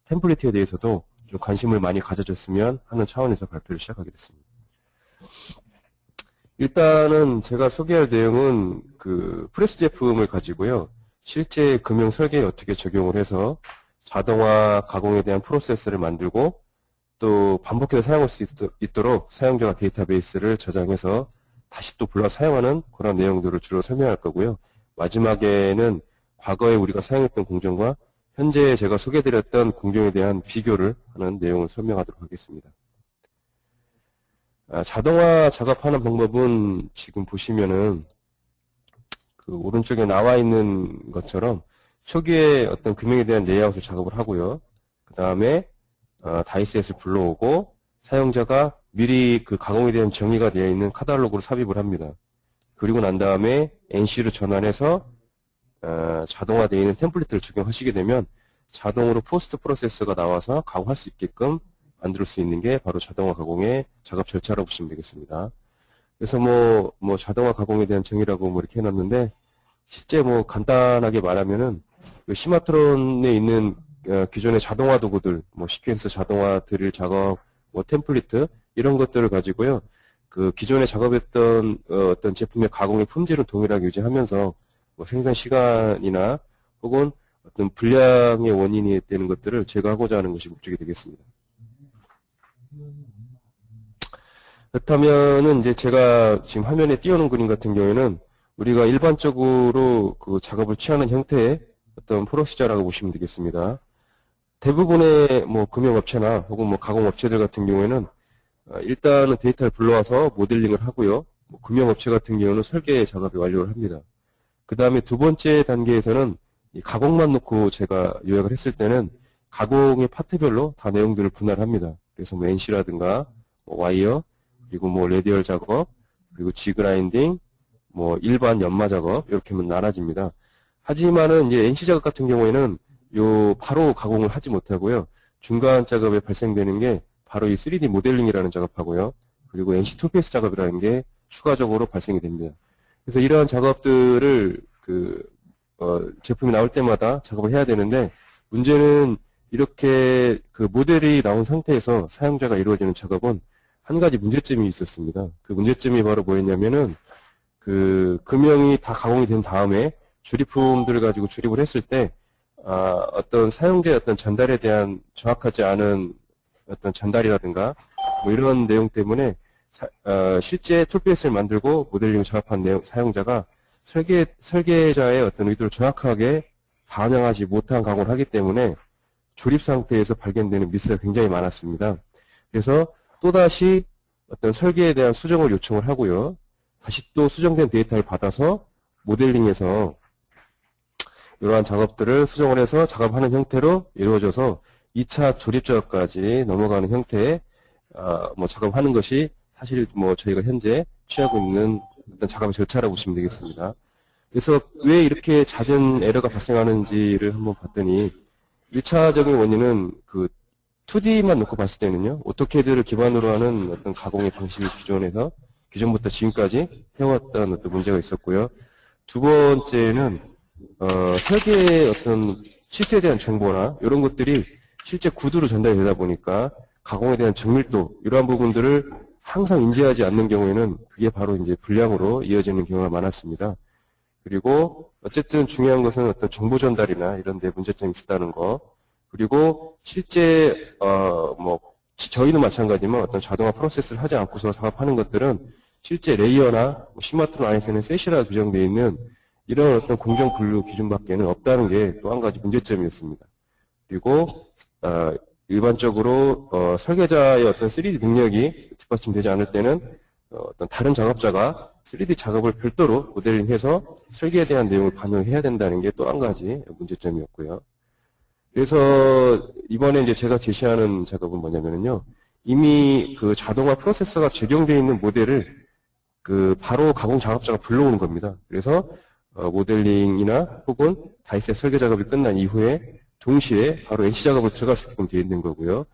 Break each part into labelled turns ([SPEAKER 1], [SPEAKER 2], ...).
[SPEAKER 1] 템플릿에 대해서도 좀 관심을 많이 가져줬으면 하는 차원에서 발표를 시작하게 됐습니다. 일단은 제가 소개할 내용은 그 프레스 제품을 가지고요. 실제 금형 설계에 어떻게 적용을 해서 자동화 가공에 대한 프로세스를 만들고 또 반복해서 사용할 수 있도록 사용자가 데이터베이스를 저장해서 다시 또 불러 사용하는 그런 내용들을 주로 설명할 거고요. 마지막에는 과거에 우리가 사용했던 공정과 현재 제가 소개해드렸던 공정에 대한 비교를 하는 내용을 설명하도록 하겠습니다. 자동화 작업하는 방법은 지금 보시면은 그 오른쪽에 나와 있는 것처럼 초기에 어떤 금형에 대한 레이아웃을 작업을 하고요. 그 다음에 다이셋을 불러오고 사용자가 미리 그 가공에 대한 정의가 되어 있는 카탈로그를 삽입을 합니다. 그리고 난 다음에 NC를 전환해서 자동화되어 있는 템플릿을 적용하시게 되면 자동으로 포스트 프로세스가 나와서 가공할 수 있게끔 만들 수 있는 게 바로 자동화 가공의 작업 절차라고 보시면 되겠습니다. 그래서 뭐 자동화 가공에 대한 정의라고 뭐 이렇게 해놨는데 실제 뭐 간단하게 말하면은 시마트론에 있는 기존의 자동화 도구들, 뭐 시퀀스 자동화 드릴 작업, 뭐 템플릿 이런 것들을 가지고요. 그 기존에 작업했던 어떤 제품의 가공의 품질은 동일하게 유지하면서 뭐 생산 시간이나 혹은 어떤 불량의 원인이 되는 것들을 제거하고자 하는 것이 목적이 되겠습니다. 그렇다면은 이제 제가 지금 화면에 띄워놓은 그림 같은 경우에는 우리가 일반적으로 그 작업을 취하는 형태의 어떤 프로시저라고 보시면 되겠습니다. 대부분의 뭐 금융업체나 혹은 뭐 가공업체들 같은 경우에는 일단은 데이터를 불러와서 모델링을 하고요. 뭐 금융업체 같은 경우는 설계 작업이 완료를 합니다. 그 다음에 두 번째 단계에서는 이 가공만 놓고 제가 요약을 했을 때는 가공의 파트별로 다 내용들을 분할합니다. 그래서 뭐 NC라든가 뭐 와이어, 그리고 뭐 레디얼 작업, 그리고 G그라인딩, 뭐 일반 연마 작업 이렇게 나눠집니다. 하지만은 이제 NC 작업 같은 경우에는 요 바로 가공을 하지 못하고요. 중간 작업에 발생되는 게 바로 이 3D 모델링이라는 작업하고요. 그리고 NC 투페이스 작업이라는 게 추가적으로 발생이 됩니다. 그래서 이러한 작업들을 제품이 나올 때마다 작업을 해야 되는데 문제는 이렇게 그 모델이 나온 상태에서 사용자가 이루어지는 작업은 한 가지 문제점이 있었습니다. 그 문제점이 바로 뭐였냐면은 그 금형이 다 가공이 된 다음에 조립품들을 가지고 조립을 했을 때 어떤 사용자의 어떤 전달에 대한 정확하지 않은 어떤 전달이라든가 뭐 이런 내용 때문에 실제 툴베이스를 만들고 모델링을 작업한 사용자가 설계자의 어떤 의도를 정확하게 반영하지 못한 가공을 하기 때문에 조립 상태에서 발견되는 미스가 굉장히 많았습니다. 그래서 또다시 어떤 설계에 대한 수정을 요청을 하고요. 다시 또 수정된 데이터를 받아서 모델링해서 이러한 작업들을 수정을 해서 작업하는 형태로 이루어져서 2차 조립 작업까지 넘어가는 형태의 뭐 작업하는 것이 사실 뭐 저희가 현재 취하고 있는 어떤 작업의 절차라고 보시면 되겠습니다. 그래서 왜 이렇게 잦은 에러가 발생하는지를 한번 봤더니 1차적인 원인은 그 2D만 놓고 봤을 때는요, 오토캐드를 기반으로 하는 어떤 가공의 방식이 기존부터 지금까지 해왔던 어떤 문제가 있었고요. 두 번째는, 설계의 어떤 실수에 대한 정보나 이런 것들이 실제 구두로 전달이 되다 보니까 가공에 대한 정밀도, 이러한 부분들을 항상 인지하지 않는 경우에는 그게 바로 이제 불량으로 이어지는 경우가 많았습니다. 그리고 어쨌든 중요한 것은 어떤 정보 전달이나 이런 데 문제점이 있었다는 거. 그리고 실제 뭐 저희는 마찬가지지만 어떤 자동화 프로세스를 하지 않고서 작업하는 것들은 실제 레이어나 시마트론 안에서는 셋이라 규정되어 있는 이런 어떤 공정 분류 기준밖에는 없다는 게 또 한 가지 문제점이었습니다. 그리고 일반적으로 설계자의 어떤 3D 능력이 뒷받침되지 않을 때는 어떤 다른 작업자가 3D 작업을 별도로 모델링해서 설계에 대한 내용을 반영해야 된다는 게 또 한 가지 문제점이었고요. 그래서 이번에 이제 제가 제시하는 작업은 뭐냐면요, 이미 그 자동화 프로세서가 적용되어 있는 모델을 그 바로 가공 작업자가 불러오는 겁니다. 그래서 모델링이나 혹은 다이셋 설계 작업이 끝난 이후에 동시에 바로 NC 작업을 들어갈 수 있게끔 되어 있는 거고요.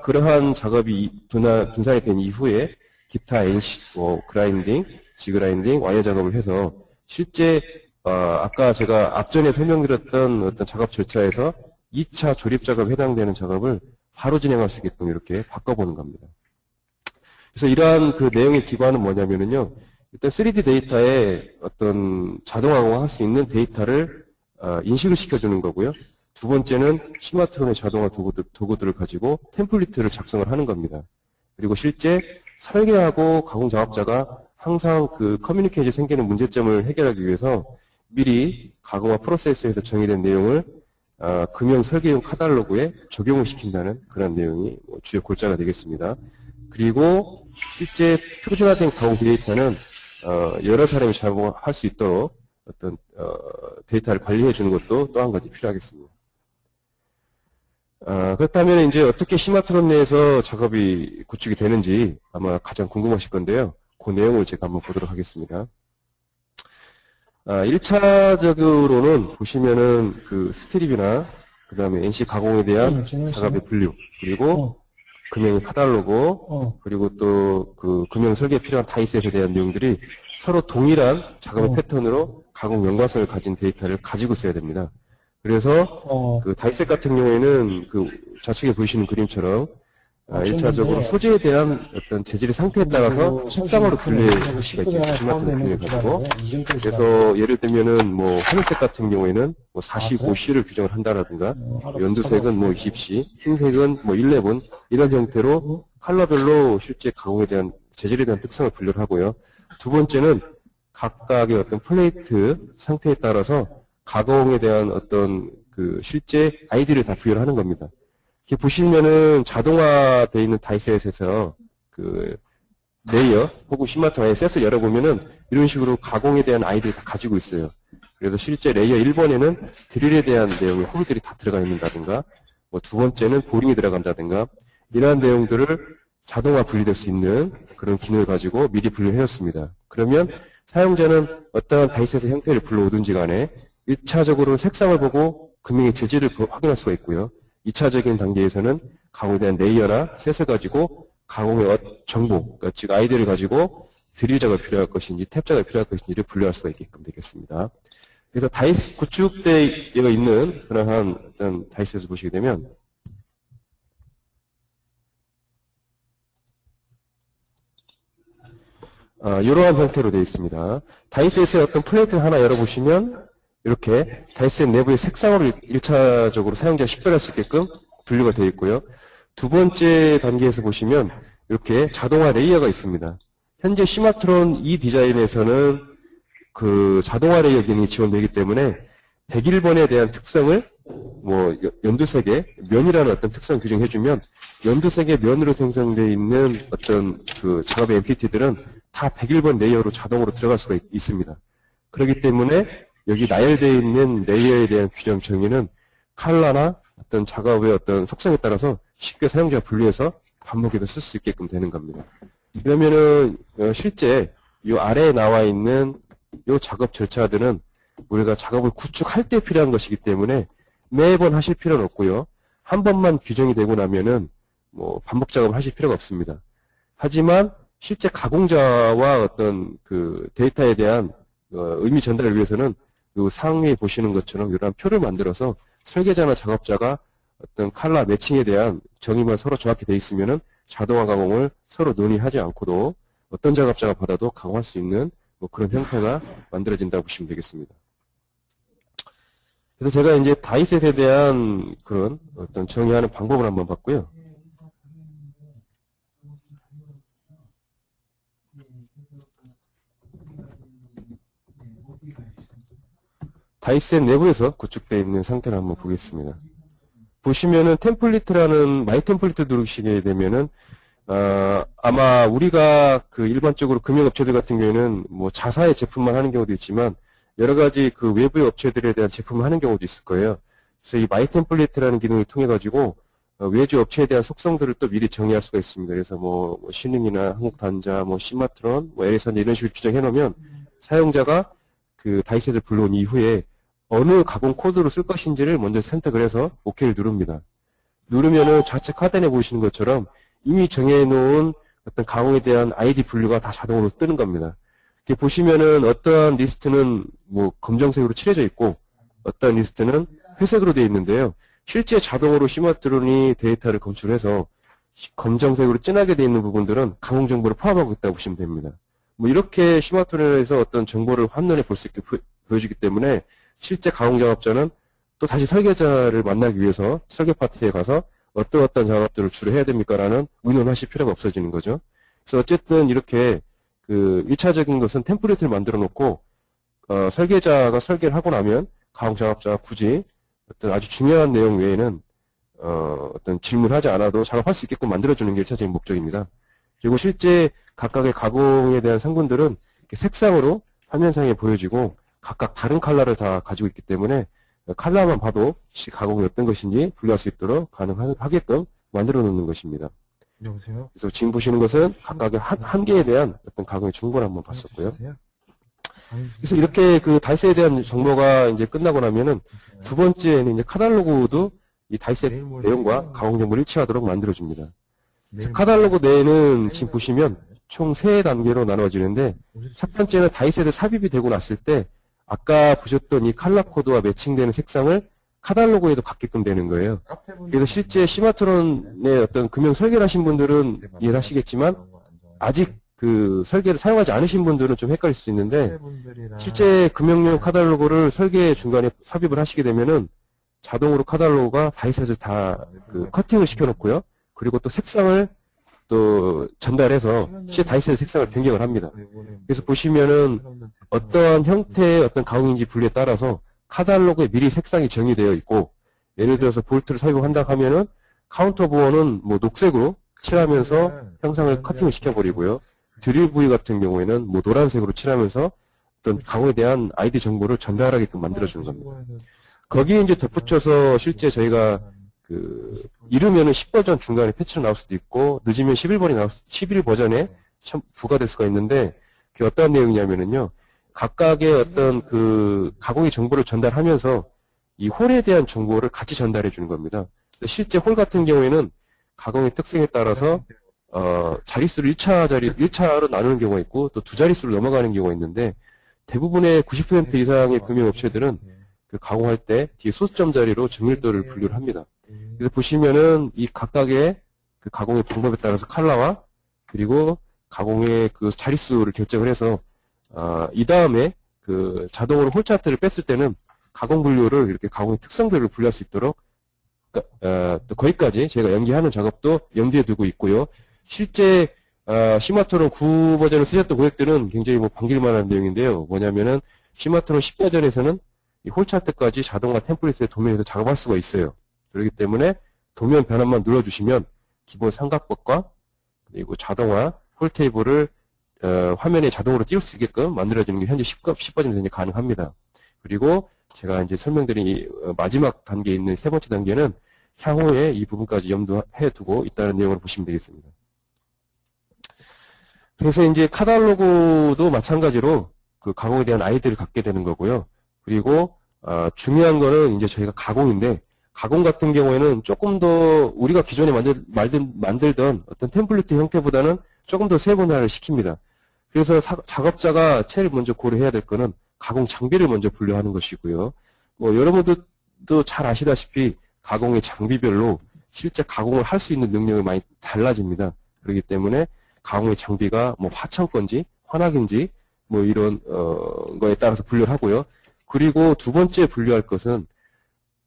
[SPEAKER 1] 그러한 작업이 분산이 된 이후에 기타 NC, 그라인딩, G그라인딩, 와이어 작업을 해서 실제 아까 제가 앞전에 설명드렸던 어떤 작업 절차에서 2차 조립 작업에 해당되는 작업을 바로 진행할 수 있게끔 이렇게 바꿔보는 겁니다. 그래서 이러한 그 내용의 기반은 뭐냐면은요, 일단 3D 데이터에 어떤 자동화할 수 있는 데이터를 인식을 시켜주는 거고요. 두 번째는 시마트론의 자동화 도구들을 가지고 템플릿을 작성을 하는 겁니다. 그리고 실제 설계하고 가공 작업자가 항상 그 커뮤니케이션에 생기는 문제점을 해결하기 위해서 미리 가공화 프로세스에서 정의된 내용을 금형 설계용 카탈로그에 적용을 시킨다는 그런 내용이 주요 골자가 되겠습니다. 그리고 실제 표준화된 가공 데이터는 여러 사람이 작업할 수 있도록 어떤 데이터를 관리해 주는 것도 또 한 가지 필요하겠습니다. 그렇다면 이제 어떻게 시마트론 내에서 작업이 구축이 되는지 아마 가장 궁금하실 건데요. 그 내용을 제가 한번 보도록 하겠습니다. 1차적으로는 보시면은 그 스트립이나 그 다음에 NC 가공에 대한 작업의 분류, 그리고 금형의 카탈로그, 그리고 또 그 금형 설계에 필요한 다이셋에 대한 내용들이 서로 동일한 작업의 패턴으로 가공 연관성을 가진 데이터를 가지고 있어야 됩니다. 그래서 그 다이셋 같은 경우에는 그 좌측에 보이시는 그림처럼 1차적으로 소재에 대한 어떤 재질의 상태에 따라서 색상으로 분류할 수가 있겠죠. 시마트론 분류해가지고. 그래서 예를 들면은 뭐 하늘색 같은 경우에는 뭐 45C를 규정을 한다라든가, 연두색은 뭐 20C, 흰색은 뭐 11, 이런 형태로 컬러별로 실제 가공에 대한 재질에 대한 특성을 분류를 하고요. 두 번째는 각각의 어떤 플레이트 상태에 따라서 가공에 대한 어떤 그 실제 아이디를 다 부여를 하는 겁니다. 이렇게 보시면은 자동화되어 있는 다이셋에서 그 레이어 혹은 시마트론의 셋을 열어보면은 이런 식으로 가공에 대한 아이디를 다 가지고 있어요. 그래서 실제 레이어 1번에는 드릴에 대한 내용의 홀들이 다 들어가 있는다든가, 뭐 두 번째는 보링이 들어간다든가, 이러한 내용들을 자동화 분리될 수 있는 그런 기능을 가지고 미리 분류해놨습니다. 그러면 사용자는 어떠한 다이셋의 형태를 불러오든지 간에 1차적으로 색상을 보고 금형의 재질을 확인할 수가 있고요. 2차적인 단계에서는 가공에 대한 레이어나 셋을 가지고 가공의 정보, 그러니까 즉 아이디를 가지고 드릴 작업이 필요할 것인지 탭 작업이 필요할 것인지를 분류할 수가 있게끔 되겠습니다. 그래서 다이셋 구축되어 있는 그러한 어떤 다이셋을 보시게 되면 이러한 형태로 되어 있습니다. 다이셋의 어떤 플레이트를 하나 열어보시면 이렇게 다이셋 내부의 색상으로 1차적으로 사용자가 식별할 수 있게끔 분류가 되어 있고요. 두 번째 단계에서 보시면 이렇게 자동화 레이어가 있습니다. 현재 시마트론 이 디자인에서는 그 자동화 레이어 기능이 지원되기 때문에 101번에 대한 특성을 뭐 연두색의 면이라는 어떤 특성 규정해주면 연두색의 면으로 생성되어 있는 어떤 그 작업의 엔티티들은 다 101번 레이어로 자동으로 들어갈 수가 있습니다. 그렇기 때문에 여기 나열되어 있는 레이어에 대한 규정 정의는 컬러나 어떤 작업의 어떤 속성에 따라서 쉽게 사용자가 분류해서 반복해서 쓸 수 있게끔 되는 겁니다. 그러면은 실제 이 아래에 나와 있는 이 작업 절차들은 우리가 작업을 구축할 때 필요한 것이기 때문에 매번 하실 필요는 없고요. 한 번만 규정이 되고 나면은 뭐 반복 작업을 하실 필요가 없습니다. 하지만 실제 가공자와 어떤 그 데이터에 대한 의미 전달을 위해서는 이 상위에 보시는 것처럼 이러한 표를 만들어서 설계자나 작업자가 어떤 컬러 매칭에 대한 정의만 서로 정확히 되어 있으면은 자동화 가공을 서로 논의하지 않고도 어떤 작업자가 받아도 가공할 수 있는 뭐 그런 형태가 만들어진다고 보시면 되겠습니다. 그래서 제가 이제 다이셋에 대한 그런 어떤 정의하는 방법을 한번 봤고요. 다이셋 내부에서 구축되어 있는 상태를 한번 보겠습니다. 보시면은 템플릿이라는 마이 템플릿 누르시게 되면은 아마 우리가 그 일반적으로 금융업체들 같은 경우에는 뭐 자사의 제품만 하는 경우도 있지만 여러 가지 그 외부의 업체들에 대한 제품을 하는 경우도 있을 거예요. 그래서 이 마이 템플릿이라는 기능을 통해 가지고 외주 업체에 대한 속성들을 또 미리 정의할 수가 있습니다. 그래서 뭐 신흥이나 한국단자, 뭐 시마트론, 뭐 LS한자 이런 식으로 규정해 놓으면 사용자가 그 다이셋을 불러온 이후에 어느 가공 코드로 쓸 것인지를 먼저 선택을 해서 OK를 누릅니다. 누르면은 좌측 하단에 보이시는 것처럼 이미 정해놓은 어떤 가공에 대한 아이디 분류가 다 자동으로 뜨는 겁니다. 이렇게 보시면은 어떠한 리스트는 뭐 검정색으로 칠해져 있고 어떠한 리스트는 회색으로 되어 있는데요. 실제 자동으로 시마트론이 데이터를 검출해서 검정색으로 진하게 되어 있는 부분들은 가공 정보를 포함하고 있다고 보시면 됩니다. 뭐 이렇게 시마트론에서 어떤 정보를 한눈에 볼 수 있게 보여주기 때문에 실제 가공 작업자는 또 다시 설계자를 만나기 위해서 설계 파트에 가서 어떤 작업들을 주로 해야 됩니까라는 의논하실 필요가 없어지는 거죠. 그래서 어쨌든 이렇게 그 1차적인 것은 템플릿을 만들어 놓고 설계자가 설계를 하고 나면 가공 작업자가 굳이 어떤 아주 중요한 내용 외에는 어떤 질문하지 않아도 작업할 수 있게끔 만들어주는 게 1차적인 목적입니다. 그리고 실제 각각의 가공에 대한 상분들은 이렇게 색상으로 화면상에 보여지고 각각 다른 컬러를 다 가지고 있기 때문에 컬러만 봐도 가공이 어떤 것인지 분류할 수 있도록 가능하게끔 만들어 놓는 것입니다.
[SPEAKER 2] 여보세요?
[SPEAKER 1] 그래서 지금 보시는 것은 각각의 한 개에 대한 어떤 가공의 정보를 한번 봤었고요. 그래서 이렇게 그 다이스에 대한 정보가 이제 끝나고 나면은 두 번째는 이제 카탈로그도 이 다이스 내용과 가공 정보를 일치하도록 만들어줍니다. 카탈로그 내에는 지금 보시면 총 3단계로 나눠지는데 첫 번째는 다이셋에 삽입이 되고 났을 때 아까 보셨던 이 컬러 코드와 매칭되는 색상을 카탈로그에도 갖게끔 되는 거예요. 그래서 실제 시마트론의 어떤 금형 설계를 하신 분들은 이해하시겠지만 아직 그 설계를 사용하지 않으신 분들은 좀 헷갈릴 수 있는데 실제 금형용 카탈로그를 설계 중간에 삽입을 하시게 되면은 자동으로 카탈로그가 다이셋을 다 그 커팅을 시켜놓고요. 그리고 또 색상을 또 전달해서 실제 다이셋의 색상을 변경을 합니다. 그래서 보시면은 어떠한 형태의 어떤 가공인지 분류에 따라서 카탈로그에 미리 색상이 정의되어 있고 예를 들어서 볼트를 삽입한다 하면은 카운터 보어는 뭐 녹색으로 칠하면서 형상을 커팅을 시켜버리고요. 드릴 부위 같은 경우에는 뭐 노란색으로 칠하면서 어떤 가공에 대한 아이디 정보를 전달하게끔 만들어주는 겁니다. 거기에 이제 덧붙여서 실제 저희가 그 이르면은 10버전 중간에 패치로 나올 수도 있고 늦으면 11버전에 부과될 수가 있는데 그게 어떤 내용이냐면은요. 각각의 어떤 그 가공의 정보를 전달하면서 이 홀에 대한 정보를 같이 전달해 주는 겁니다. 실제 홀 같은 경우에는 가공의 특성에 따라서 자릿수를 1차로 나누는 경우가 있고 또 두 자릿수로 넘어가는 경우가 있는데 대부분의 90% 이상의 금융업체들은 그 가공할 때 뒤에 소수점 자리로 정밀도를 분류를 합니다. 그래서 보시면은 이 각각의 그 가공의 방법에 따라서 컬러와 그리고 가공의 그 자릿수를 결정을 해서 이 다음에 그 자동으로 홀 차트를 뺐을 때는 가공 분류를 이렇게 가공의 특성별로 분류할 수 있도록 또 거기까지 제가 연기하는 작업도 염두에 두고 있고요. 실제 시마트론 9버전을 쓰셨던 고객들은 굉장히 뭐 반길만한 내용인데요. 뭐냐면은 시마트론 10버전에서는 이 홀 차트까지 자동화 템플릿의 도면에서 작업할 수가 있어요. 그렇기 때문에 도면 변환만 눌러주시면 기본 삼각법과 그리고 자동화 홀 테이블을 화면에 자동으로 띄울 수 있게끔 만들어지는 게 현재 10버전에서 이제 가능합니다. 그리고 제가 이제 설명드린 이 마지막 단계에 있는 세 번째 단계는 향후에 이 부분까지 염두해 두고 있다는 내용을 보시면 되겠습니다. 그래서 이제 카탈로그도 마찬가지로 그 가공에 대한 아이디를 갖게 되는 거고요. 그리고 중요한 거는 이제 저희가 가공인데 가공 같은 경우에는 조금 더 우리가 기존에 만들던 어떤 템플릿 형태보다는 조금 더 세분화를 시킵니다. 그래서 작업자가 제일 먼저 고려해야 될 거는 가공 장비를 먼저 분류하는 것이고요. 뭐 여러분들도 잘 아시다시피 가공의 장비별로 실제 가공을 할 수 있는 능력이 많이 달라집니다. 그렇기 때문에 가공의 장비가 뭐 화천 건지 환학인지 뭐 이런 거에 따라서 분류를 하고요. 그리고 두 번째 분류할 것은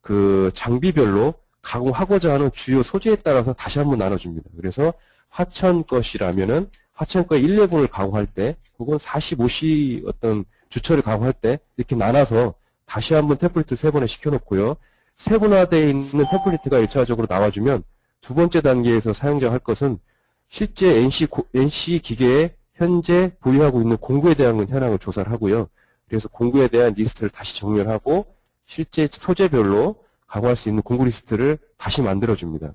[SPEAKER 1] 그 장비별로 가공하고자 하는 주요 소재에 따라서 다시 한번 나눠줍니다. 그래서 화천 것이라면은 화천 거의 1레분을 가공할 때 혹은 45C 어떤 주철을 가공할 때 이렇게 나눠서 다시 한번 템플릿을 3번에 시켜놓고요. 세분화되어 있는 템플릿가 1차적으로 나와주면 두 번째 단계에서 사용자가 할 것은 실제 NC 기계에 현재 보유하고 있는 공구에 대한 현황을 조사를 하고요. 그래서 공구에 대한 리스트를 다시 정렬하고 실제 소재별로 가공할 수 있는 공구 리스트를 다시 만들어줍니다.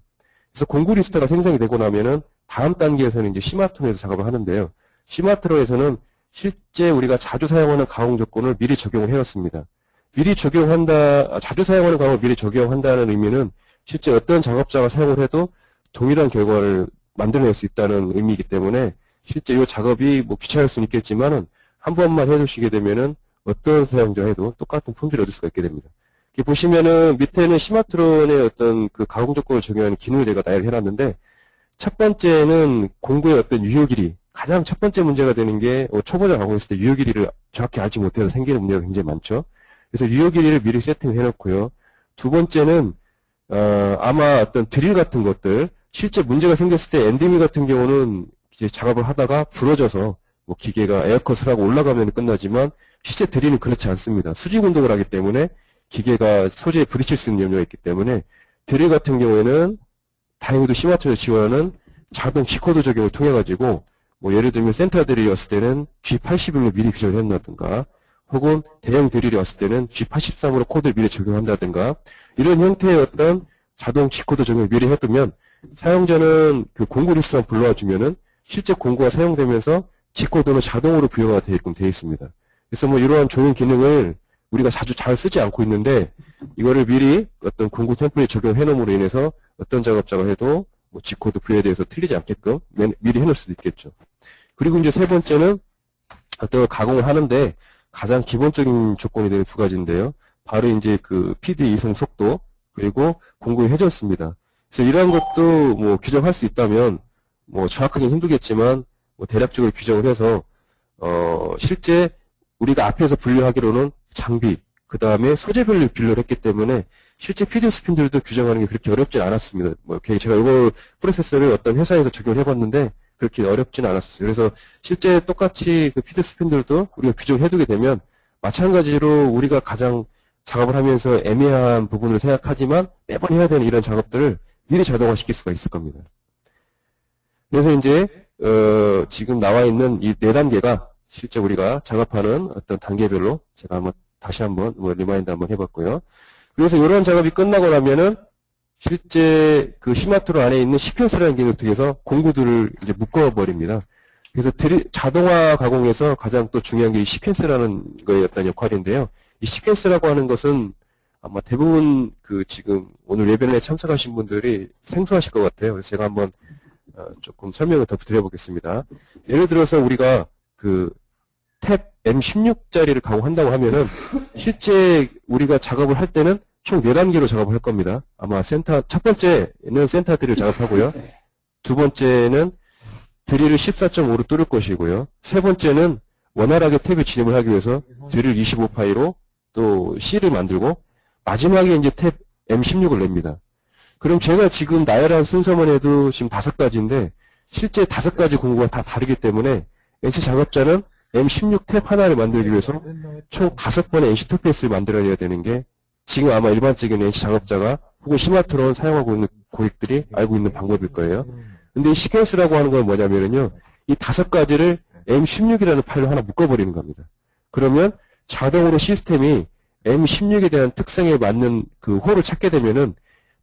[SPEAKER 1] 그래서 공구 리스트가 생성이 되고 나면은 다음 단계에서는 이제 시마트론에서 작업을 하는데요. 시마트론에서는 실제 우리가 자주 사용하는 가공 조건을 미리 적용을 해왔습니다. 자주 사용하는 가공을 미리 적용한다는 의미는 실제 어떤 작업자가 사용을 해도 동일한 결과를 만들어낼 수 있다는 의미이기 때문에 실제 이 작업이 뭐 귀찮을 수는 있겠지만은 한 번만 해두시게 되면은 어떤 사용자 해도 똑같은 품질을 얻을 수가 있게 됩니다. 이 보시면은 밑에는 시마트론의 어떤 그 가공 조건을 적용하는 기능을 제가 나열을 해놨는데, 첫 번째는 공구의 어떤 유효 길이. 가장 첫 번째 문제가 되는 게 초보자 가공했을 때 유효 길이를 정확히 알지 못해서 생기는 문제가 굉장히 많죠. 그래서 유효 길이를 미리 세팅을 해놓고요. 두 번째는 아마 어떤 드릴 같은 것들, 실제 문제가 생겼을 때 엔드밀 같은 경우는 이제 작업을 하다가 부러져서 뭐 기계가 에어컷을 하고 올라가면 끝나지만 실제 드릴은 그렇지 않습니다. 수직 운동을 하기 때문에 기계가 소재에 부딪힐 수 있는 염려가 있기 때문에 드릴 같은 경우에는 다행히도 시마트론을 지원하는 자동 G코드 적용을 통해 가지고 뭐 예를 들면 센터 드릴이었을 때는 G81로 미리 규정을 한다든가, 혹은 대형 드릴이 왔을 때는 G83으로 코드를 미리 적용한다든가, 이런 형태의 어떤 자동 G코드 적용을 미리 해두면 사용자는 그 공구 리스트만 불러와 주면은 실제 공구가 사용되면서 G코드는 자동으로 부여가 되게끔 되어 있습니다. 그래서 뭐 이러한 좋은 기능을 우리가 자주 잘 쓰지 않고 있는데, 이거를 미리 어떤 공구 템플릿 적용해 놓음으로 인해서 어떤 작업자가 해도 뭐 G코드 부여에 대해서 틀리지 않게끔 미리 해놓을 수도 있겠죠. 그리고 이제 세 번째는 어떤 가공을 하는데 가장 기본적인 조건이 되는 두 가지인데요. 바로 이제 그 PD 이송 속도, 그리고 공구의 회전수입니다. 그래서 이러한 것도 뭐 규정할 수 있다면 뭐 정확하게는 힘들겠지만 뭐 대략적으로 규정을 해서 실제 우리가 앞에서 분류하기로는 장비, 그 다음에 소재별로 분류를 했기 때문에 실제 PD 스핀들도 규정하는 게 그렇게 어렵진 않았습니다. 뭐 제가 이거 프로세서를 어떤 회사에서 적용을 해봤는데 그렇게 어렵지는 않았어요. 그래서 실제 똑같이 그 PD 스핀들도 우리가 규정을 해두게 되면 마찬가지로 우리가 가장 작업을 하면서 애매한 부분을 생각하지만 매번 해야 되는 이런 작업들을 미리 자동화시킬 수가 있을 겁니다. 그래서 이제 지금 나와 있는 이 네 단계가 실제 우리가 작업하는 어떤 단계별로 제가 한번 다시 한번 리마인드 한번 해봤고요. 그래서 이런 작업이 끝나고 나면은 실제 그 시마트론 안에 있는 시퀀스라는 기능을 통해서 공구들을 이제 묶어버립니다. 그래서 자동화 가공에서 가장 또 중요한 게 이 시퀀스라는 거의 어떤 역할인데요. 이 시퀀스라고 하는 것은 아마 대부분 그 지금 오늘 웨비나에 참석하신 분들이 생소하실 것 같아요. 그래서 제가 한번 조금 설명을 더 드려보겠습니다. 예를 들어서 우리가 그 탭 M16짜리를 가공한다고 하면은 실제 우리가 작업을 할 때는 총 4단계로 작업을 할 겁니다. 아마 첫 번째는 센터 드릴 작업하고요. 두 번째는 드릴을 14.5로 뚫을 것이고요. 세 번째는 원활하게 탭을 진입을 하기 위해서 드릴 25파이로 또 C를 만들고, 마지막에 이제 탭 M16을 냅니다. 그럼 제가 지금 나열한 순서만 해도 지금 5가지인데 실제 5가지 공구가 다 다르기 때문에 NC 작업자는 M16 탭 하나를 만들기 위해서 총 5번의 NC 투페이스를 만들어내야 되는 게 지금 아마 일반적인 NC 작업자가 혹은 시마트론 사용하고 있는 고객들이 알고 있는 방법일 거예요. 근데 이 시퀀스라고 하는 건 뭐냐면요, 이 5가지를 M16이라는 파일로 하나 묶어버리는 겁니다. 그러면 자동으로 시스템이 M16에 대한 특성에 맞는 그 홀을 찾게 되면은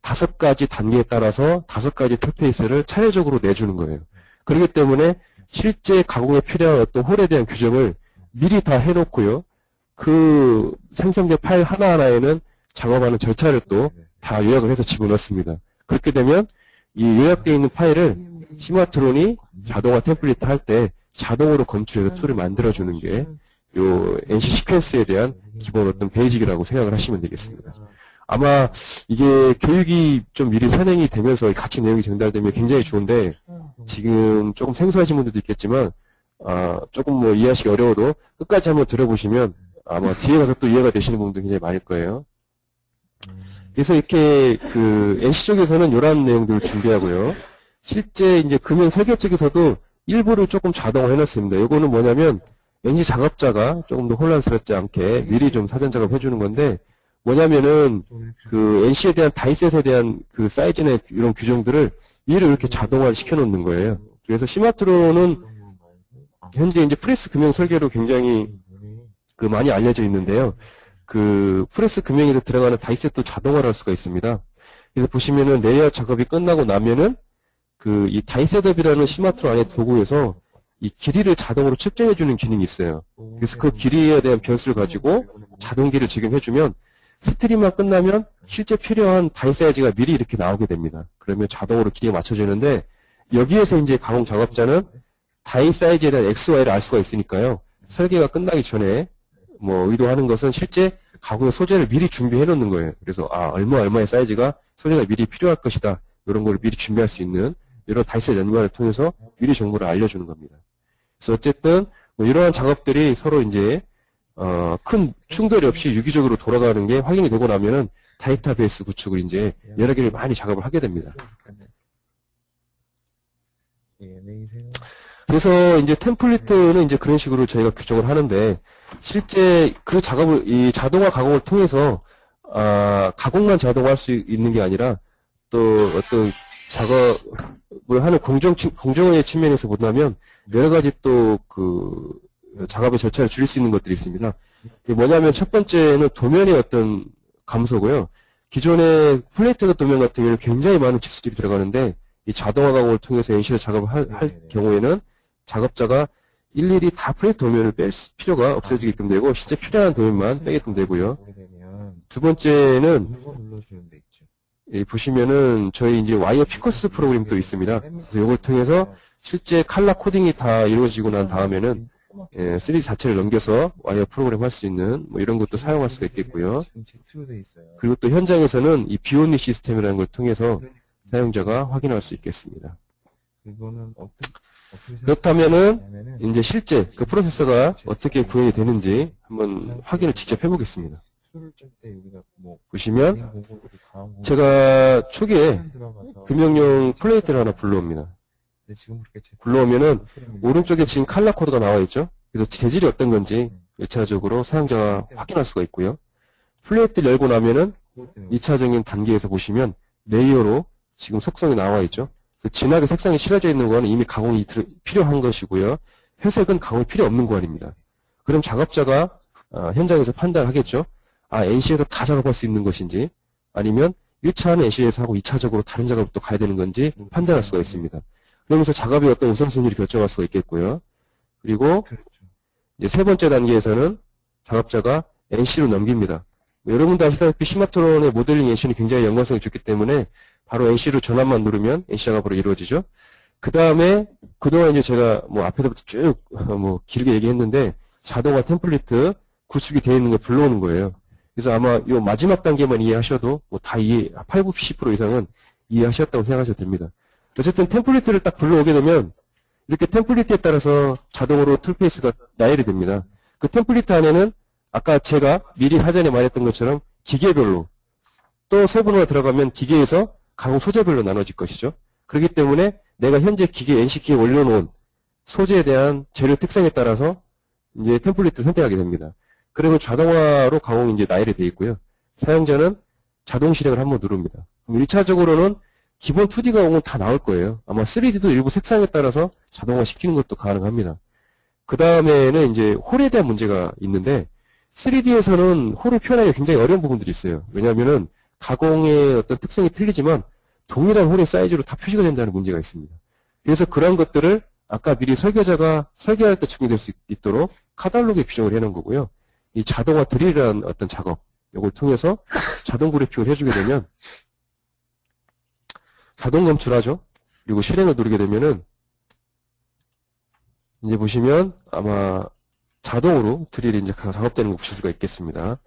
[SPEAKER 1] 5가지 단계에 따라서 5가지 투페이스를 차례적으로 내주는 거예요. 그렇기 때문에 실제 가공에 필요한 어떤 홀에 대한 규정을 미리 다 해놓고요. 그 생성된 파일 하나하나에는 작업하는 절차를 또 다 요약을 해서 집어넣습니다. 그렇게 되면 이 요약되어 있는 파일을 시마트론이 자동화 템플릿 할 때 자동으로 검출해서 툴을 만들어주는 게 요 NC 시퀀스에 대한 기본 어떤 베이직이라고 생각을 하시면 되겠습니다. 아마 이게 교육이 좀 미리 선행이 되면서 같이 내용이 전달되면 굉장히 좋은데, 지금 조금 생소하신 분들도 있겠지만 조금 뭐 이해하시기 어려워도 끝까지 한번 들어보시면 아마 뒤에 가서 또 이해가 되시는 부분도 굉장히 많을 거예요. 그래서 이렇게 그 NC 쪽에서는 이런 내용들을 준비하고요. 실제 이제 금형 설계 쪽에서도 일부를 조금 자동화 해놨습니다. 이거는 뭐냐면 NC 작업자가 조금 더 혼란스럽지 않게 미리 좀 사전 작업 해주는 건데, 뭐냐면은 그 NC에 대한 다이셋에 대한 그 사이즈나 이런 규정들을 미리 이렇게 자동화를 시켜놓는 거예요. 그래서 시마트론은 현재 이제 프레스 금형 설계로 굉장히 그 많이 알려져 있는데요. 그 프레스 금형에서 들어가는 다이셋도 자동화를 할 수가 있습니다. 그래서 보시면은 레이아웃 작업이 끝나고 나면은 그 이 다이셋업이라는 시마트론 안에 도구에서 이 길이를 자동으로 측정해주는 기능이 있어요. 그래서 그 길이에 대한 변수를 가지고 자동기를 지급해주면 스트림만 끝나면 실제 필요한 다이 사이즈가 미리 이렇게 나오게 됩니다. 그러면 자동으로 길이가 맞춰지는데, 여기에서 이제 가공 작업자는 다이 사이즈에 대한 XY를 알 수가 있으니까요. 설계가 끝나기 전에 뭐 의도하는 것은 실제 가공의 소재를 미리 준비해 놓는 거예요. 그래서 얼마의 사이즈가 소재가 미리 필요할 것이다. 이런 걸 미리 준비할 수 있는 이런 다이셋 연관을 통해서 미리 정보를 알려주는 겁니다. 그래서 어쨌든 뭐 이러한 작업들이 서로 이제 큰 충돌이 없이 유기적으로 돌아가는 게 확인이 되고 나면은 데이터베이스 구축을 이제 여러 개를 많이 작업을 하게 됩니다. 그래서 이제 템플릿은 이제 그런 식으로 저희가 규정을 하는데, 실제 그 작업을, 이 자동화 가공을 통해서, 가공만 자동화할 수 있는 게 아니라, 또 어떤 작업을 하는 공정의 측면에서 본다면, 여러 가지 또 작업의 절차를 줄일 수 있는 것들이 있습니다. 이게 뭐냐면 첫 번째는 도면의 어떤 감소고요. 기존의 플레이트 도면 같은 경우는 굉장히 많은 치수들이 들어가는데, 이 자동화 가공을 통해서 NC로 작업을 할 경우에는 작업자가 일일이 다 플레이트 도면을 뺄 필요가 없어지게끔 되고, 실제 필요한 도면만 빼게끔 되고요. 두 번째는, 보시면은 저희 이제 와이어 피커스 프로그램도 있습니다. 그래서 이걸 통해서 실제 칼라 코딩이 다 이루어지고 난 다음에는 3D 자체를 넘겨서 와이어 프로그램 할 수 있는 뭐 이런 것도 사용할 수가 있겠고요. 그리고 또 현장에서는 이 비오니 시스템이라는 걸 통해서 사용자가 확인할 수 있겠습니다. 그렇다면은 이제 실제 그 프로세서가 어떻게 구현이 되는지 한번 확인을 직접 해보겠습니다. 보시면 제가 초기에 금형용 플레이트를 하나 불러옵니다. 불러오면은 오른쪽에 지금 칼라 코드가 나와 있죠. 그래서 재질이 어떤 건지 1차적으로 사용자가 확인할 수가 있고요. 플레이트를 열고 나면은 2차적인 단계에서 보시면 레이어로 지금 속성이 나와 있죠. 그래서 진하게 색상이 칠해져 있는 건 이미 가공이 필요한 것이고요. 회색은 가공이 필요 없는 구간입니다. 그럼 작업자가 현장에서 판단하겠죠. NC에서 다 작업할 수 있는 것인지, 아니면 1차는 NC에서 하고 2차적으로 다른 작업을 또 가야 되는 건지 판단할 수가 있습니다. 그러면서 작업의 어떤 우선순위를 결정할 수가 있겠고요. 그리고 이제 세 번째 단계에서는 작업자가 NC로 넘깁니다. 여러분도 아시다시피 시마트론의 모델링 NC는 굉장히 연관성이 좋기 때문에 바로 NC로 전환만 누르면 NC 작업으로 이루어지죠. 그 다음에 그동안 이제 제가 뭐 앞에서부터 쭉 길게 얘기했는데 자동화 템플릿 구축이 되어 있는 걸 불러오는 거예요. 그래서 아마 이 마지막 단계만 이해하셔도 뭐 다 80% 이상은 이해하셨다고 생각하셔도 됩니다. 어쨌든 템플릿을 딱 불러오게 되면 이렇게 템플릿에 따라서 자동으로 툴페이스가 나열이 됩니다. 그 템플릿 안에는 아까 제가 미리 사전에 말했던 것처럼 기계별로 또 세분화가 들어가면 기계에서 가공 소재별로 나눠질 것이죠. 그렇기 때문에 내가 현재 NC기에 올려놓은 소재에 대한 재료 특성에 따라서 이제 템플릿을 선택하게 됩니다. 그러면 자동화로 가공이 이제 나열이 되어 있고요. 사용자는 자동 실행을 한번 누릅니다. 그럼 1차적으로는 기본 2D 가공은 다 나올 거예요. 아마 3D도 일부 색상에 따라서 자동화 시키는 것도 가능합니다. 그 다음에는 이제 홀에 대한 문제가 있는데 3D에서는 홀을 표현하기가 굉장히 어려운 부분들이 있어요. 왜냐하면은 가공의 어떤 특성이 틀리지만 동일한 홀의 사이즈로 다 표시가 된다는 문제가 있습니다. 그래서 그런 것들을 아까 미리 설계자가 설계할 때 적용될 수 있도록 카탈로그에 규정을 해놓은 거고요. 이 자동화 드릴이라는 어떤 작업, 이걸 통해서 자동 그래픽을 해주게 되면 자동 검출하죠. 그리고 실행을 누르게 되면은 이제 보시면 아마 자동으로 드릴이 이제 작업되는 거 보실 수가 있겠습니다.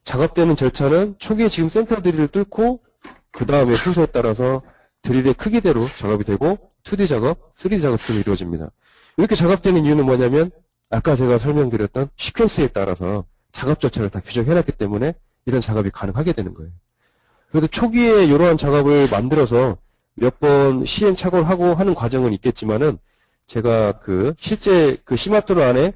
[SPEAKER 1] 작업되는 절차는 초기에 지금 센터 드릴을 뚫고 그 다음에 순서에 따라서 드릴의 크기대로 작업이 되고 2D 작업, 3D 작업 순으로 이루어집니다. 이렇게 작업되는 이유는 뭐냐면 아까 제가 설명드렸던 시퀀스에 따라서 작업 절차를 다 규정해놨기 때문에 이런 작업이 가능하게 되는 거예요. 그래서 초기에 이러한 작업을 만들어서 몇 번 시행착오를 하고 하는 과정은 있겠지만은 제가 실제 시마트론 안에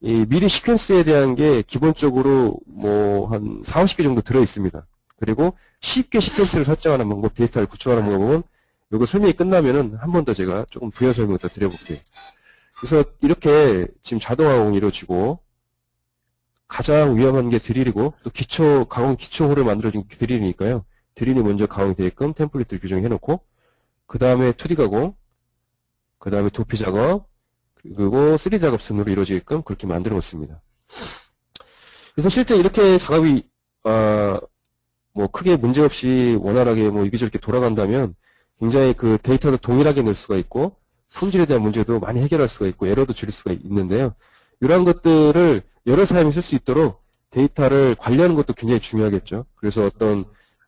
[SPEAKER 1] 이 미리 시퀀스에 대한 게 기본적으로 뭐 한 4, 50개 정도 들어 있습니다. 그리고 쉽게 시퀀스를 설정하는 방법, 데이터를 구축하는 방법은 이거 설명이 끝나면은 한 번 더 제가 조금 부연 설명을 더 드려볼게요. 그래서 이렇게 지금 자동화 가공이 이루어지고 가장 위험한 게 드릴이고 또 가공 기초홀을 만들어준 드릴이니까요. 드릴이 먼저 가공이 되게끔 템플릿을 규정해놓고 그 다음에 2D 가공, 그 다음에 도피 작업, 그리고 3D 작업 순으로 이루어지게끔 그렇게 만들어 놓습니다. 그래서 실제 이렇게 작업이 뭐 크게 문제없이 원활하게 뭐 이기저기 돌아간다면 굉장히 그 데이터도 동일하게 넣을 수가 있고 품질에 대한 문제도 많이 해결할 수가 있고 에러도 줄일 수가 있는데요. 이러한 것들을 여러 사람이 쓸 수 있도록 데이터를 관리하는 것도 굉장히 중요하겠죠. 그래서 어떤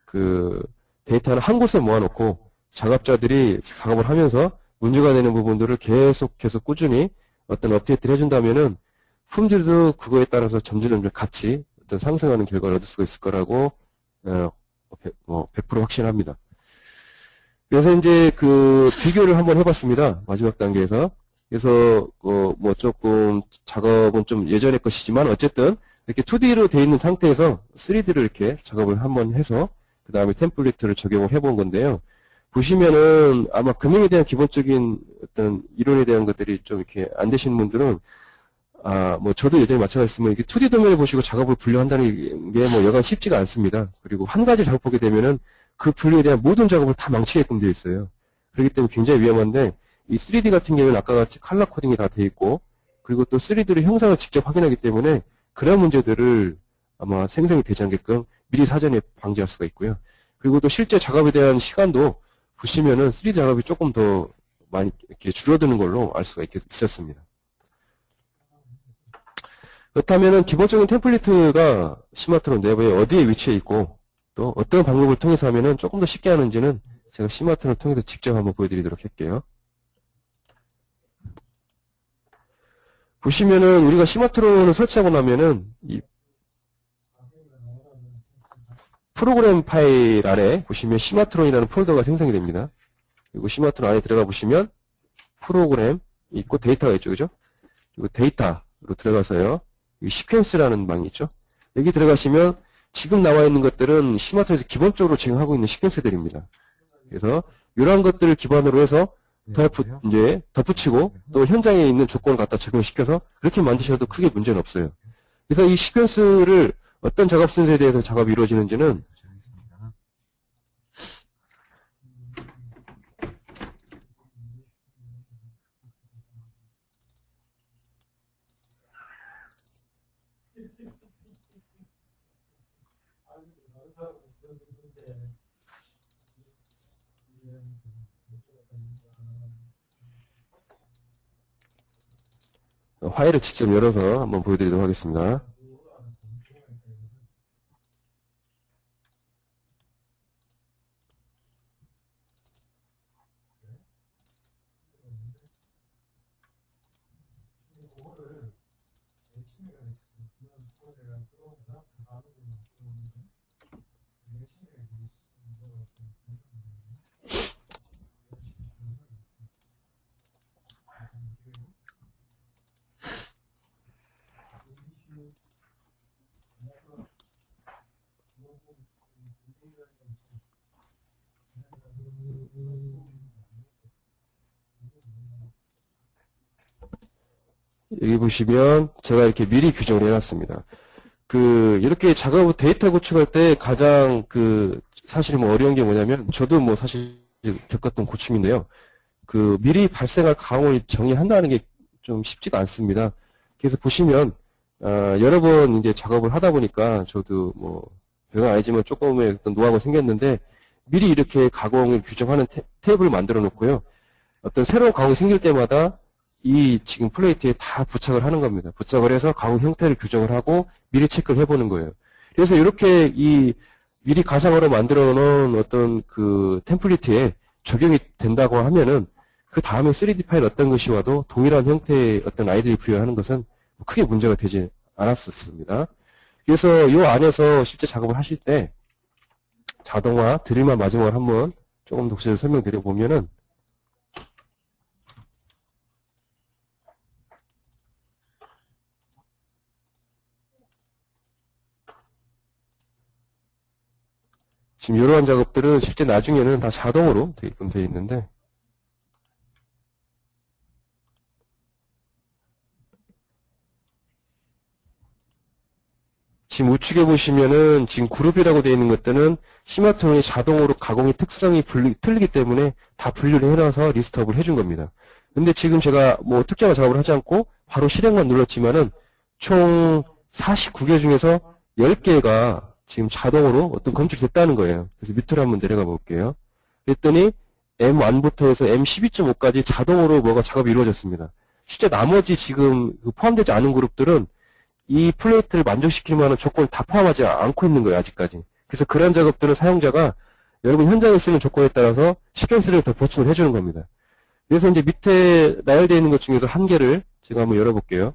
[SPEAKER 1] 그 데이터를 한 곳에 모아놓고 작업자들이 작업을 하면서 문제가 되는 부분들을 계속 꾸준히 어떤 업데이트를 해준다면은 품질도 그거에 따라서 점점 같이 어떤 상승하는 결과를 얻을 수가 있을 거라고 100% 확신합니다. 그래서 이제 그 비교를 한번 해봤습니다. 마지막 단계에서. 그래서 뭐 조금 작업은 좀 예전의 것이지만 어쨌든 이렇게 2D로 되어 있는 상태에서 3D로 이렇게 작업을 한번 해서 그 다음에 템플릿을 적용을 해본 건데요. 보시면은 아마 금융에 대한 기본적인 어떤 이론에 대한 것들이 좀 이렇게 안 되시는 분들은 뭐 저도 예전에 마찬가지였으면 이게 2D 도면을 보시고 작업을 분류한다는 게 뭐 여간 쉽지가 않습니다. 그리고 한 가지 잘못 보게 되면은 그 분류에 대한 모든 작업을 다 망치게끔 되어 있어요. 그렇기 때문에 굉장히 위험한데 이 3D 같은 경우는 아까 같이 컬러 코딩이 다 되어 있고 그리고 또 3D로 형상을 직접 확인하기 때문에 그런 문제들을 아마 생성이 되지 않게끔 미리 사전에 방지할 수가 있고요. 그리고 또 실제 작업에 대한 시간도 보시면은 3D 작업이 조금 더 많이 이렇게 줄어드는 걸로 알 수가 있었습니다. 그렇다면은 기본적인 템플릿가 시마트론 내부에 어디에 위치해 있고 또 어떤 방법을 통해서 하면은 조금 더 쉽게 하는지는 제가 시마트론을 통해서 직접 한번 보여드리도록 할게요. 보시면은 우리가 시마트론을 설치하고 나면은 이 프로그램 파일 아래 보시면 시마트론이라는 폴더가 생성이 됩니다. 그리고 시마트론 안에 들어가 보시면 프로그램 있고 데이터가 있죠, 그죠? 그리고 데이터로 들어가서요. 이 시퀀스라는 방이 있죠. 여기 들어가시면 지금 나와 있는 것들은 시마트론에서 기본적으로 제공하고 있는 시퀀스들입니다. 그래서 이러한 것들을 기반으로 해서 이제 덧붙이고 또 현장에 있는 조건을 갖다 적용시켜서 그렇게 만드셔도 크게 문제는 없어요. 그래서 이 시퀀스를 어떤 작업 순서에 대해서 작업이 이루어지는지는 파일을 직접 열어서 한번 보여드리도록 하겠습니다. 여기 보시면 제가 이렇게 미리 규정을 해놨습니다. 이렇게 작업 데이터 구축할 때 가장 사실 뭐 어려운 게 뭐냐면 저도 뭐 사실 겪었던 고충인데요. 미리 발생할 가공을 정의한다는 게 좀 쉽지가 않습니다. 그래서 보시면 여러 번 이제 작업을 하다 보니까 저도 뭐 별건 아니지만 조금의 어떤 노하우가 생겼는데 미리 이렇게 가공을 규정하는 탭을 만들어 놓고요. 어떤 새로운 가공이 생길 때마다 이 지금 플레이트에 다 부착을 하는 겁니다. 부착을 해서 가공 형태를 규정을 하고 미리 체크를 해보는 거예요. 그래서 이렇게 미리 가상으로 만들어 놓은 어떤 템플릿에 적용이 된다고 하면은 그 다음에 3D 파일 어떤 것이 와도 동일한 형태의 어떤 아이디를 부여하는 것은 크게 문제가 되지 않았었습니다. 그래서 이 안에서 실제 작업을 하실 때 자동화 드릴만 마지막으로 한번 조금 더 구체적으로 설명드려 보면은 지금 이러한 작업들은 실제 나중에는 다 자동으로 되게끔 되어 있는데 지금 우측에 보시면은 지금 그룹이라고 되어 있는 것들은 시마트론이 자동으로 가공의 특성이 틀리기 때문에 다 분류를 해놔서 리스트업을 해준 겁니다. 근데 지금 제가 뭐 특정한 작업을 하지 않고 바로 실행만 눌렀지만은 총 49개 중에서 10개가 지금 자동으로 어떤 검출이 됐다는 거예요. 그래서 밑으로 한번 내려가 볼게요. 그랬더니 M1부터 해서 M12.5까지 자동으로 뭐가 작업이 이루어졌습니다. 실제 나머지 지금 포함되지 않은 그룹들은 이 플레이트를 만족시킬 만한 조건을 다 포함하지 않고 있는 거예요, 아직까지. 그래서 그런 작업들은 사용자가 여러분 현장에 쓰는 조건에 따라서 시퀀스를 더 보충을 해주는 겁니다. 그래서 이제 밑에 나열되어 있는 것 중에서 한 개를 제가 한번 열어볼게요.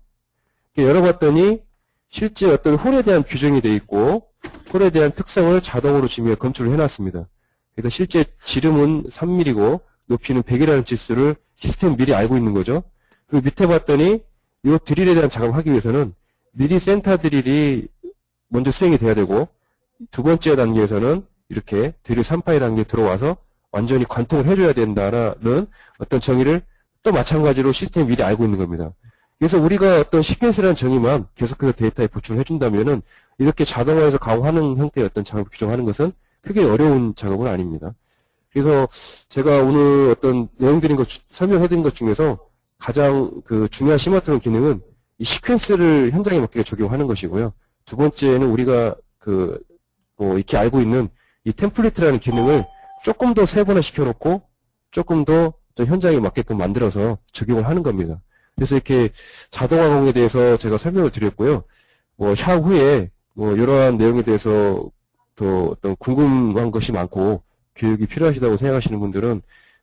[SPEAKER 1] 열어봤더니 실제 어떤 홀에 대한 규정이 되어 있고 홀에 대한 특성을 자동으로 지금 검출을 해놨습니다. 그래서 실제 지름은 3mm고 높이는 100이라는 지수를 시스템이 미리 알고 있는 거죠. 그리고 밑에 봤더니 이 드릴에 대한 작업을 하기 위해서는 미리 센터 드릴이 먼저 수행이 돼야 되고 두 번째 단계에서는 이렇게 드릴 3파이 단계에 들어와서 완전히 관통을 해줘야 된다라는 어떤 정의를 또 마찬가지로 시스템이 미리 알고 있는 겁니다. 그래서 우리가 어떤 시퀀스라는 정의만 계속해서 데이터에 보충을 해준다면은 이렇게 자동화해서 강화하는 형태의 어떤 작업을 규정하는 것은 크게 어려운 작업은 아닙니다. 그래서 제가 오늘 어떤 내용드린 것, 설명해드린 것 중에서 가장 그 중요한 시마트론 기능은 이 시퀀스를 현장에 맞게 적용하는 것이고요. 두 번째는 우리가 이렇게 알고 있는 이 템플릿이라는 기능을 조금 더 세분화 시켜놓고 조금 더 현장에 맞게끔 만들어서 적용을 하는 겁니다. 그래서 이렇게 자동화 공에 대해서 제가 설명을 드렸고요. 향후에 이러한 내용에 대해서 더 어떤 궁금한 것이 많고 교육이 필요하시다고 생각하시는 분들은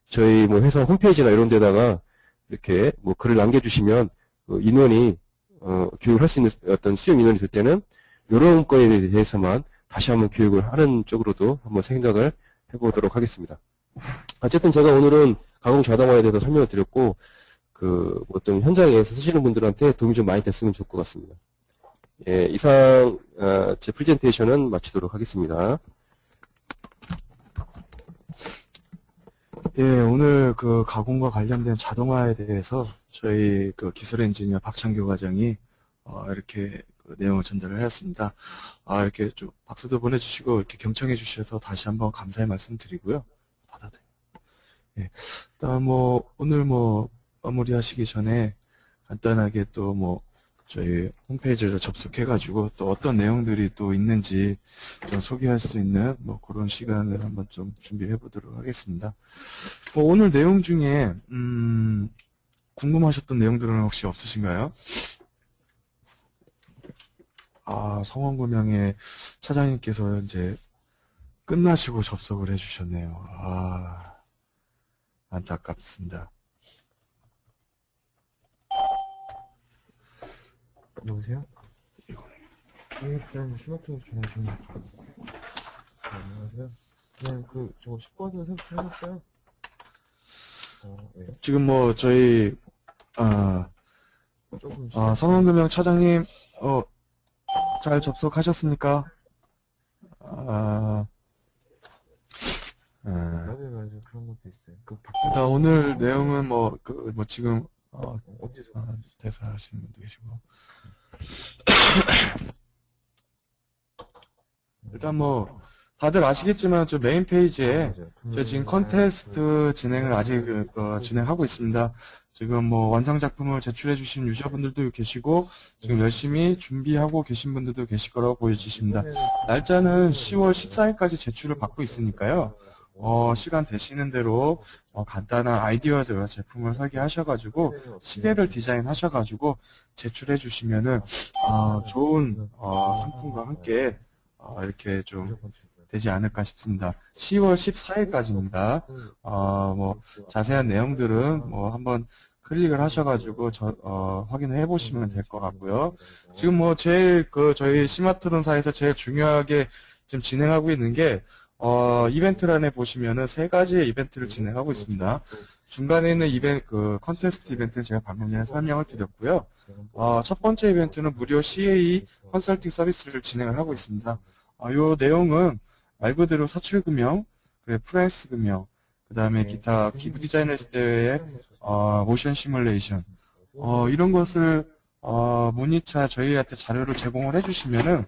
[SPEAKER 1] 저희 회사 홈페이지나 이런 데다가 이렇게 글을 남겨주시면 인원이 교육을 할 수 있는 어떤 수용 인원이 될 때는 이런 거에 대해서만 다시 한번 교육을 하는 쪽으로도 한번 생각을 해보도록 하겠습니다. 어쨌든 제가 오늘은 가공 자동화에 대해서 설명을 드렸고 어떤 현장에서 쓰시는 분들한테 도움이 좀 많이 됐으면 좋을 것 같습니다. 예, 이상 제 프레젠테이션은 마치도록 하겠습니다.
[SPEAKER 2] 예, 오늘 가공과 관련된 자동화에 대해서 저희 기술 엔지니어 박창규 과장이 이렇게 내용을 전달을 하였습니다. 이렇게 좀 박수도 보내주시고 이렇게 경청해 주셔서 다시 한번 감사의 말씀 드리고요. 받아드립니다. 예, 일단 오늘 마무리하시기 전에 간단하게 또 저희 홈페이지를 접속해가지고 또 어떤 내용들이 또 있는지 좀 소개할 수 있는 그런 시간을 한번 좀 준비해 보도록 하겠습니다. 오늘 내용 중에 궁금하셨던 내용들은 혹시 없으신가요? 성원구명의 차장님께서 이제 끝나시고 접속을 해주셨네요. 안타깝습니다.
[SPEAKER 3] 여보세요? 네, 부장님 스마트폰 전화주셨네요. 안녕하세요. 그냥 저거 10번으로 새부터 해볼까요? 네.
[SPEAKER 2] 지금 저희
[SPEAKER 3] 조금
[SPEAKER 2] 성원금융 차장님 잘 접속하셨습니까?
[SPEAKER 3] 맞아요. 그런 것도 있어요.
[SPEAKER 2] 일단 오늘 내용은 지금
[SPEAKER 3] 어디서
[SPEAKER 2] 대사하시는 분도 계시고 일단 다들 아시겠지만 저 메인 페이지에 저 지금 컨테스트 진행을 아직 진행하고 있습니다. 지금 완성 작품을 제출해 주신 유저분들도 계시고 지금 열심히 준비하고 계신 분들도 계실 거라고 보여지십니다. 날짜는 10월 14일까지 제출을 받고 있으니까요. 시간 되시는 대로 간단한 아이디어 제품을 설계하셔가지고 시계를 디자인하셔가지고 제출해 주시면은 좋은 상품과 함께 이렇게 좀 되지 않을까 싶습니다. 10월 14일까지입니다. 자세한 내용들은 한번 클릭을 하셔가지고 확인을 해보시면 될 것 같고요. 지금 제일 저희 시마트론사에서 제일 중요하게 지금 진행하고 있는 게 이벤트란에 보시면은 3가지의 이벤트를 진행하고 있습니다. 중간에 있는 컨테스트 이벤트는 제가 방금 전에 설명을 드렸고요. 첫 번째 이벤트는 무료 CA 컨설팅 서비스를 진행을 하고 있습니다. 이 내용은 말 그대로 사출금융, 프라이스금융, 그 다음에 기타 기부 디자이너스 대회의 모션 시뮬레이션, 이런 것을 문의차 저희한테 자료를 제공을 해주시면은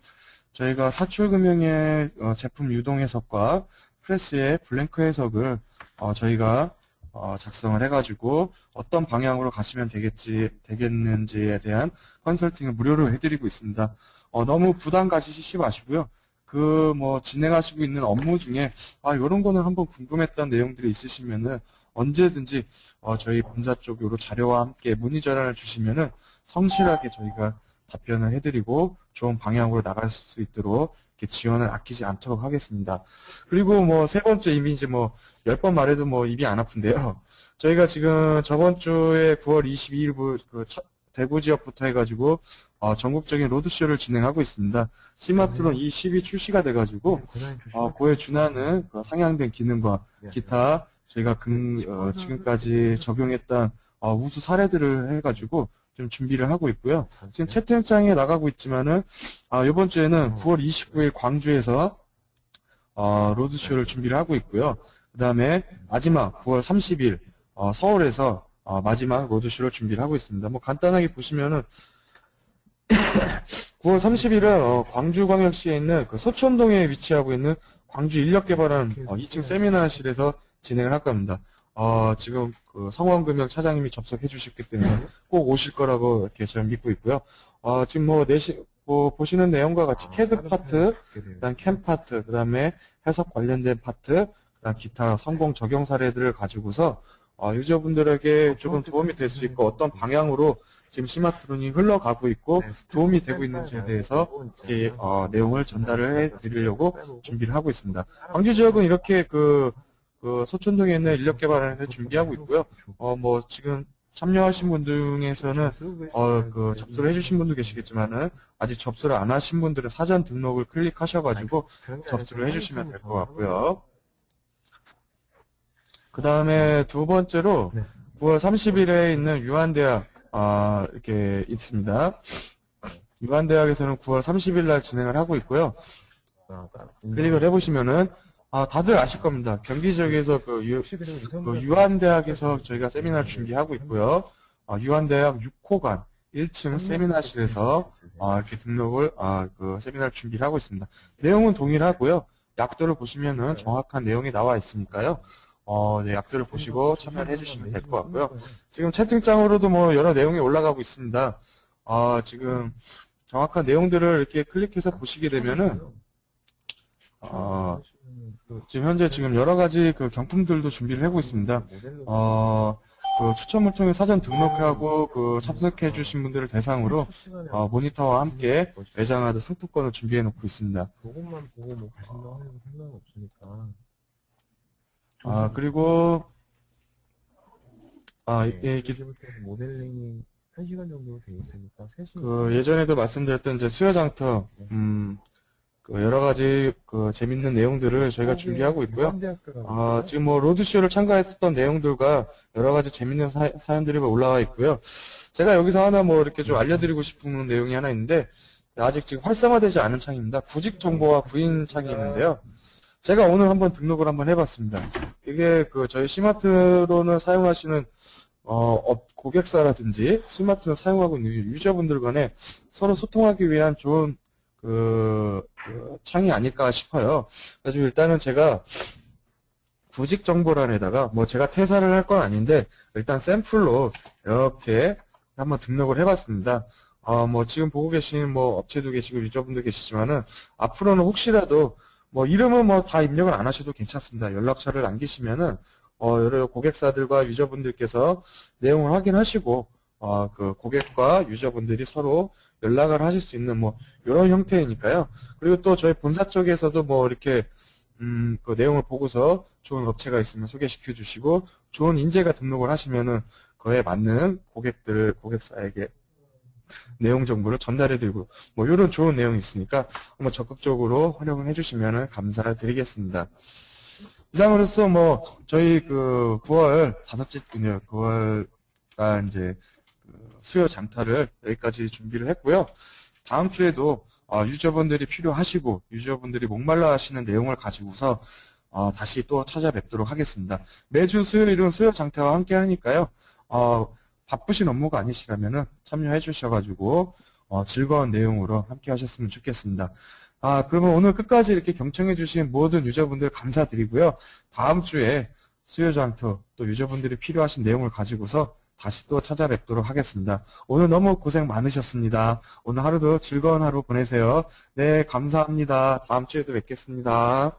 [SPEAKER 2] 저희가 사출금융의 제품 유동 해석과 프레스의 블랭크 해석을 저희가 작성을 해가지고 어떤 방향으로 가시면 되겠는지에 대한 컨설팅을 무료로 해드리고 있습니다. 너무 부담 가지시지 마시고요. 진행하시고 있는 업무 중에 이런 거는 한번 궁금했던 내용들이 있으시면은 언제든지 저희 본사 쪽으로 자료와 함께 문의 전화를 주시면은 성실하게 저희가 답변을 해드리고 좋은 방향으로 나갈 수 있도록 이렇게 지원을 아끼지 않도록 하겠습니다. 그리고 뭐 세 번째 이미 이제 뭐 10번 말해도 뭐 입이 안 아픈데요. 저희가 지금 저번 주에 9월 22일 그 대구 지역부터 해가지고 전국적인 로드쇼를 진행하고 있습니다. 시마트론 E10이 출시가 돼가지고 그에 준하는 그 상향된 기능과 기타 저희가 지금까지 적용했던 우수 사례들을 해가지고 좀 준비를 하고 있고요. 지금 채팅창에 나가고 있지만은 이번 주에는 9월 29일 광주에서 로드쇼를 준비를 하고 있고요. 그 다음에 마지막 9월 30일 서울에서 마지막 로드쇼를 준비를 하고 있습니다. 뭐 간단하게 보시면은 9월 30일은 광주광역시에 있는 그 서촌동에 위치하고 있는 광주 인력개발원 2층 세미나실에서 진행을 할 겁니다. 지금 그 성원금융 차장님이 접속해 주셨기 때문에 꼭 오실 거라고 이렇게 저는 믿고 있고요. 지금 보시는 내용과 같이 캐드 파트, 그다음 캠 파트, 그다음에 해석 관련된 파트, 그다음 기타 성공 적용 사례들을 가지고서 유저분들에게 조금 도움이 될 수 있고 어떤 방향으로 지금 시마트론이 흘러가고 있고 도움이 되고 있는지에 대해서 이렇게 내용을 전달을 해드리려고 준비를 하고 있습니다. 광주 지역은 이렇게 그 서촌동에 있는 인력개발원에서 준비하고 있고요. 뭐 지금 참여하신 분 중에서는 그 접수를 해주신 분도 계시겠지만은 아직 접수를 안 하신 분들은 사전 등록을 클릭하셔가지고 접수를 해주시면 될 것 같고요. 그 다음에 두 번째로 9월 30일에 있는 유한대학 이렇게 있습니다. 유한대학에서는 9월 30일 날 진행을 하고 있고요. 클릭을 해보시면은 다들 아실 겁니다. 경기 지역에서 그 유한대학에서 저희가 세미나를 준비하고 있고요. 유한대학 6호관 1층 세미나실에서 이렇게 등록을 그 세미나를 준비를 하고 있습니다. 내용은 동일하고요. 약도를 보시면은 정확한 내용이 나와 있으니까요. 네, 약도를 보시고 참여해 주시면 될 것 같고요. 지금 채팅창으로도 뭐 여러 내용이 올라가고 있습니다. 지금 정확한 내용들을 이렇게 클릭해서 보시게 되면은 지금 현재 지금 여러 가지 그 경품들도 준비를 하고 있습니다. 그 추첨을 통해 사전 등록하고 그 참석해 주신 분들을 대상으로 모니터와 함께 매장하드 상품권을 준비해 놓고 있습니다.
[SPEAKER 3] 그것만 보고 뭐 가신다고 해도 상관없으니까.
[SPEAKER 2] 그리고 이렇게
[SPEAKER 3] 모델링이 1시간 정도 돼 있으니까 3시간.
[SPEAKER 2] 그 예전에도 말씀드렸던 이제 수요 장터 그 여러 가지 그 재밌는 내용들을 저희가 준비하고 있고요. 지금 뭐 로드쇼를 참가했었던 내용들과 여러 가지 재밌는 사연들이 올라와 있고요. 제가 여기서 하나 뭐 이렇게 좀 알려드리고 싶은 내용이 하나 있는데 아직 지금 활성화되지 않은 창입니다. 구직 정보와 구인 창이 있는데요. 제가 오늘 한번 등록을 한번 해봤습니다. 이게 그 저희 시마트론을 사용하시는 고객사라든지 스마트폰 사용하고 있는 유저분들 간에 서로 소통하기 위한 좋은 그 창이 아닐까 싶어요. 그래서 일단은 제가 구직 정보란에다가 뭐 제가 퇴사를 할 건 아닌데 일단 샘플로 이렇게 한번 등록을 해봤습니다. 뭐 지금 보고 계신 뭐 업체도 계시고 유저분도 계시지만은 앞으로는 혹시라도 뭐 이름은 뭐 다 입력을 안 하셔도 괜찮습니다. 연락처를 남기시면은 여러 고객사들과 유저분들께서 내용을 확인하시고 그 고객과 유저분들이 서로 연락을 하실 수 있는 뭐 이런 형태이니까요. 그리고 또 저희 본사 쪽에서도 뭐 이렇게 그 내용을 보고서 좋은 업체가 있으면 소개시켜 주시고 좋은 인재가 등록을 하시면은 그에 맞는 고객사에게 내용 정보를 전달해드리고 뭐 이런 좋은 내용이 있으니까 한번 적극적으로 활용을 해주시면 감사를 드리겠습니다. 이상으로서 뭐 저희 그 9월 5째 주요 9월달 이제 그 수요 장터를 여기까지 준비를 했고요. 다음 주에도 유저분들이 필요하시고 유저분들이 목말라 하시는 내용을 가지고서 다시 또 찾아뵙도록 하겠습니다. 매주 수요일은 수요 장터와 함께 하니까요. 바쁘신 업무가 아니시라면은 참여해 주셔가지고 즐거운 내용으로 함께 하셨으면 좋겠습니다. 그러면 오늘 끝까지 이렇게 경청해 주신 모든 유저분들 감사드리고요. 다음 주에 수요장터 또 유저분들이 필요하신 내용을 가지고서 다시 또 찾아뵙도록 하겠습니다. 오늘 너무 고생 많으셨습니다. 오늘 하루도 즐거운 하루 보내세요. 네, 감사합니다. 다음 주에도 뵙겠습니다.